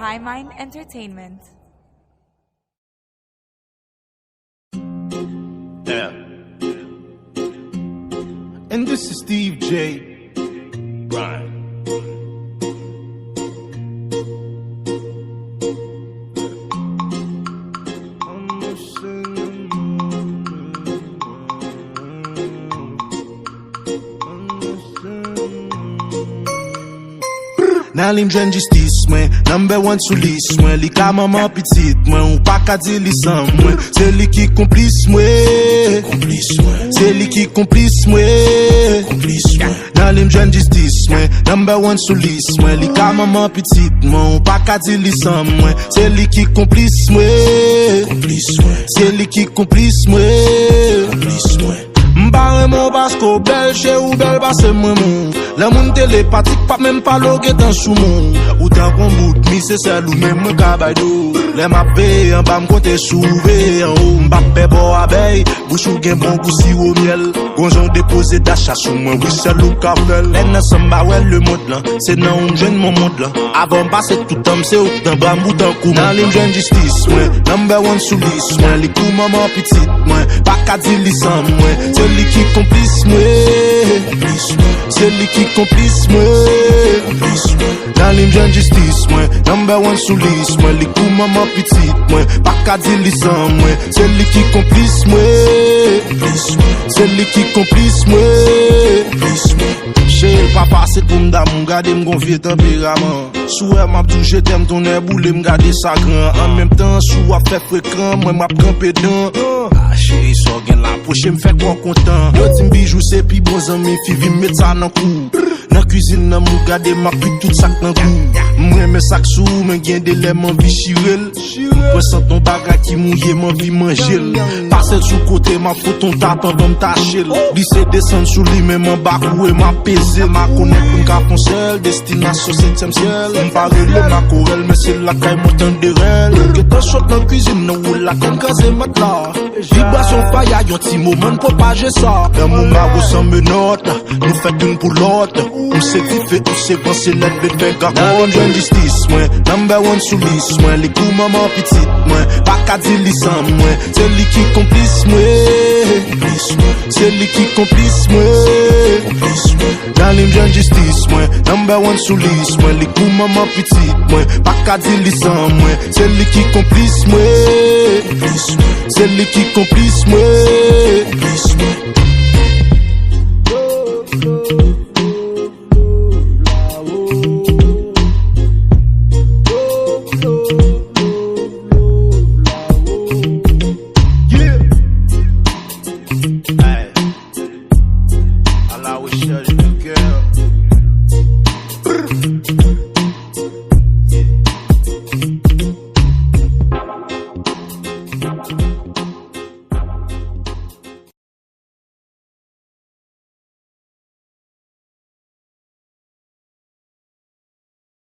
My Mind Entertainment. Yeah. And this is Steeves.J. Bryan. Nan li mjwen justice mwen, number one sou lis mwen. Li ka maman pitit mwen, ou pa ka di li san mwen. Se li ki komplis mwen, se li ki komplis mwen. Nan li mjwen justice mwen, number one sou lis mwen. Li ka maman pitit mwen, ou pa ka di li san mwen. Se li ki komplis mwen, se li ki komplis mwen. M'bare mon basko bel che ou bel basse mwen moun. Le moun télépatique pas même pas logué dans sous moun. Ou tant qu'on bout mi c'est celle ou même mon cabay d'eau. Les mappé en bas m'compte souvé en haut. M'bappé bo abeille, bouchou gen bon goût si au miel. Gonjon déposé d'achat sous moi, oui c'est l'ou kafel. Les nan samba ouais le mode là, c'est nan jeune mon monde là. Avant passer tout homme c'est ou dans bambou dans kou. Nan li m'jeune justice moi, number one sous liste moi. Li kou maman petite moi, pas ka di li san moi. C'est li qui complice moi, c'est li qui complice moi. Dans li m'jeune justice moi, number one sous liste moi. Li kou maman petite moi, pas ka di li san moi. C'est li qui complice moi, c'est li qui complice moi. Chez le papa c'est pour m'dam, m'gade m'gonfie tempérament. Souhait m'a touché t'aime ton air boulé m'gade ça grand. En même temps sou a fait fréquent, moi m'a trempé dedans. Ah chérie so gen la poche m'fait quoi content. Yo ti m'bijou c'est pi bon zami fi vi met ça nan kou. Nan cuisine nan mou gade m'a pris tout sac nan kou. M'reme sac sou men gen de lait m'envie chirel. Ressent ton bagay qui mouillé m'envie manger. Passe sous côté m'a faut ton tap avant m'tacher. Lycée descend sous lui même en bas et m'a pesé. M'a connaît pour m'ka fon seul. Destination 7e ciel. M'parle le macorel mais c'est la caille montant de rel. Que t'en saute dans cuisine nan ou la comme casé matelas. Vibration faya yon ti moment pour pager ça. Dans mon mago sans menottes, nous fait une pour l'autre. On s'est fait, on s'est pensé l'être de faire garde. Jeune justice moi, number one sous liste moi. Les coups maman petite moi, pas qu'à dire li sans moi. C'est lui qui complice moi, c'est lui qui complice moi. Dans les jeune justice moi, number one sous liste moi. Les coups maman petite moi, pas qu'à dire li sans moi. C'est lui qui complice moi, c'est lui qui complice moi.